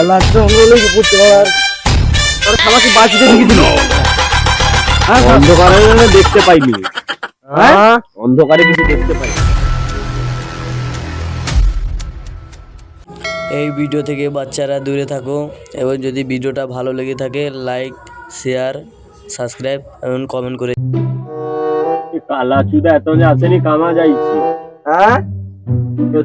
লালা জঙ্গলে কি করতে আর তোর খামাকে বাঁচিতে দিকে দিল। অন্ধকারে দেখতে পাইনি। অন্ধকারে কিছু দেখতে পাইনি। এই ভিডিও থেকে বাচ্চারা দূরে থাকো এবং যদি ভিডিওটা ভালো লেগে থাকে লাইক শেয়ার সাবস্ক্রাইব এবং কমেন্ট করে কালা চুদা এত আসেনি কামা যাইছি।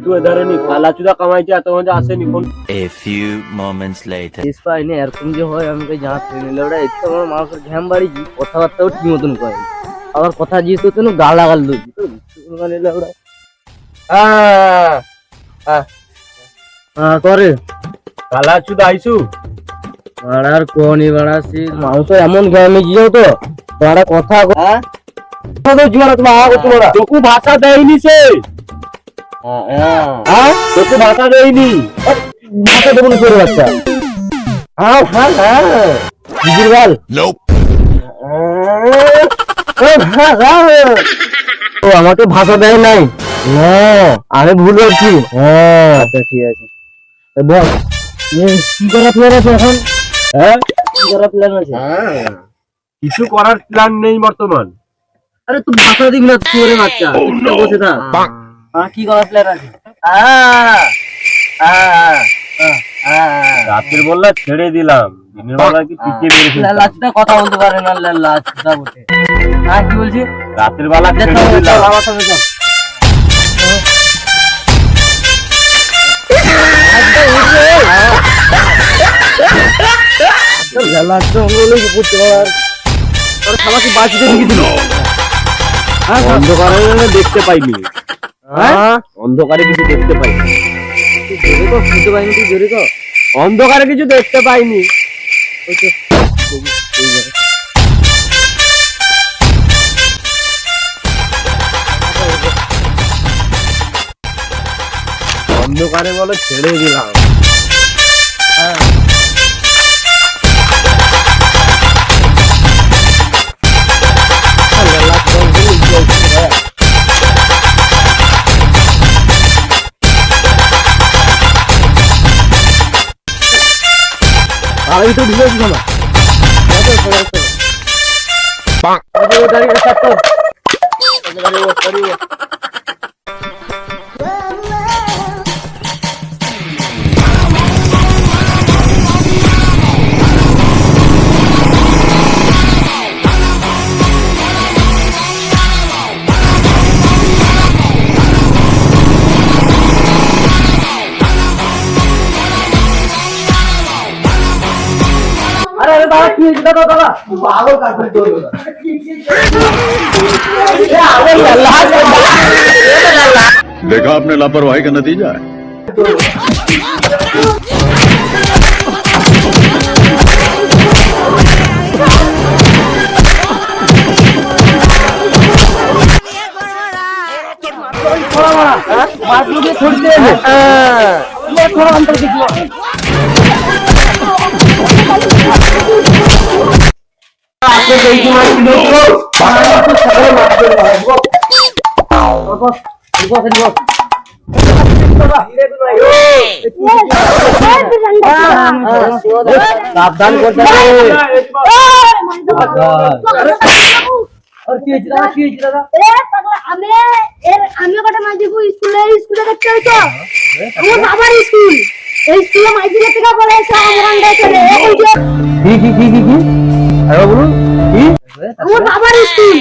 তুই ধরনি কালা চুদা কামাইছে এত মজা আসেনি কোন। A few moments later. ইস পাইনি এরকম যে হয় আমাকে জানাতে নিলে ওটা এত বড় মানুষের ঘ্যাম বাড়িছি কথাবার্তাও ঠিক মতন করে আবার কথা যেহেতু তো গালাগাল দিচ্ছি তো নিলে ওরা করে কালা চুদা আইসু বাড়ার কোনি বাড়াছি মানুষ এমন ঘ্যামে গিয়েও তো বাড়া কথা তোকে ভাষা দেয়নি সে। তোকে ভাষা দেয়নি। ভাষা দেবো করে বাচ্চা আমাকে ভাষা দেয় নাই আমি ভুল করছি। আচ্ছা ঠিক আছে বল কি করার প্ল্যান আছে এখন? কি করার প্ল্যান আছে? কিছু করার প্ল্যান নেই বর্তমান। আরে তুই ভাষা দিবি না তোরে বাচ্চা বসে থাক। কি করার প্ল্যান আছে? রাতের বেলা ছেড়ে দিলাম, দিনের বেলা কি পিটিয়ে মেরে ফেলতাম। লাচটা কথা বলতে পারে না লাচটা বটে। কি বলছি? রাতের বেলা ছেড়ে দিলাম। আমার সঙ্গে চল। অন্ধকারে দেখতে পাইনি। অন্ধকারে কিছু দেখতে পাইনি। অন্ধকারে কিছু দেখতে পাইনি। অন্ধকারে বলে ছেড়ে দিলাম। আমি তো ঢুকেছি না देखा आपने लापरवाही का नतीजा है। थोड़ा अंतर दिखो सावधान करते और কি হয়েছে দাদা কি হয়েছে দাদা আমি কটা মাঝে স্কুলে দেখতে হইতো আমার বাবার স্কুল এই স্কুলে মাঝে থেকে বলে এসে আমার দেখে কি আরে বলুন কি আমার বাবার স্কুল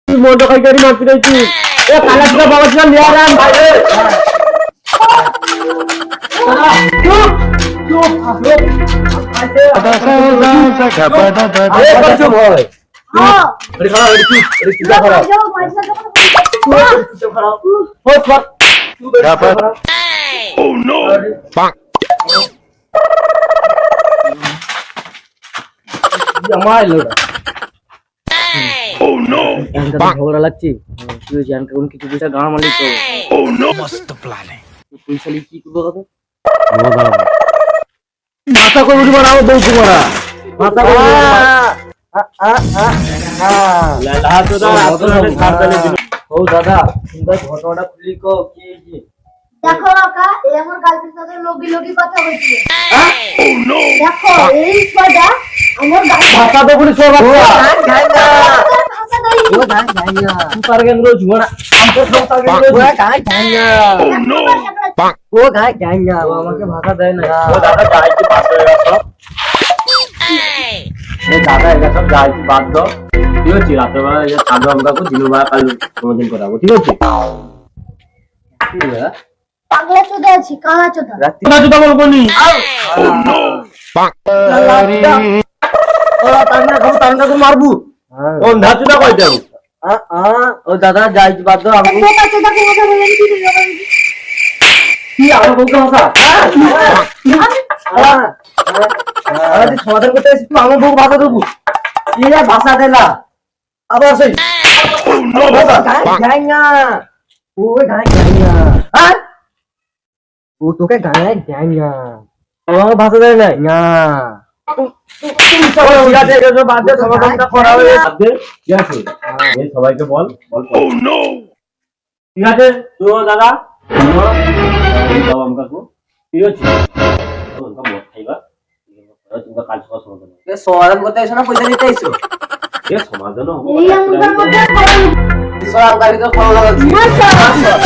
মোটো খাই করি মারতে দিয়েছি এ কালাটা বাবা ছিল নিয়ে আরাম ভাই ঝগড়া লাগছে কিছু পয়সা গাঁ মালিক পয়সা কি করবো কথা মাথা করে উঠবো না বউ কুমারা মাথা ও দাদা তুমি ঘটনাটা খুলি কো কি হয়েছে? দেখো কাকা এই আমার গার্লফ্রেন্ড সাথে লগি লগি কথা বলছে দেখো এই ছোড়া আমার ভাষা তো বলি সব ভাষা দেই ও গান গাই না সুপার গেম রোজ গোনা আমাকে সুপার গেম রোজ ও গান গাই না ও গান গাই না ও আমাকে ভাষা দেয় না ও দাদা যাইছি বাদ দাও এরা সব এ দাদা এরা সব যাইছি বাদ দাও ঠিক আছে রাত্রেবেলা যে সাধু আমকাকে দিনের বেলা কাল সমাধান করাবো ঠিক আছে পাগলা চোদা আছি কালা চোদা রাত্রি তোমরা জুতা বলবো নি ও তান্না কো মারবু ও না জুতা কই দেব ও দাদা যাইছি বাদ দাও আমি বোকা চোদা কে কথা বলেন কি বলেন কি আমার বলতে ভাষা আরে সমাধান করতে এসে তুই আমার বউ ভাষা দেবো কি রে ভাষা দেলা আবার সেই গাই না ও গাই না হ্যাঁ ও তোকে গায় গাই না আমার ভাষা দেয় না না ঠিক আছে এটা তো বাদ দে সমাধানটা করা হয়ে বাদ দে ঠিক আছে এই সবাইকে বল বল ঠিক আছে তো দাদা যাও আমকাকে ঠিক আছে তোমরা মত খাইবা তোমরা কাল সকাল সমাধান হবে সমাধান করতে এসো না পয়সা দিতে এসো এ সমাধান হবে এই আমার মধ্যে সব গাড়ি তো খাওয়া দাওয়া মাশাআল্লাহ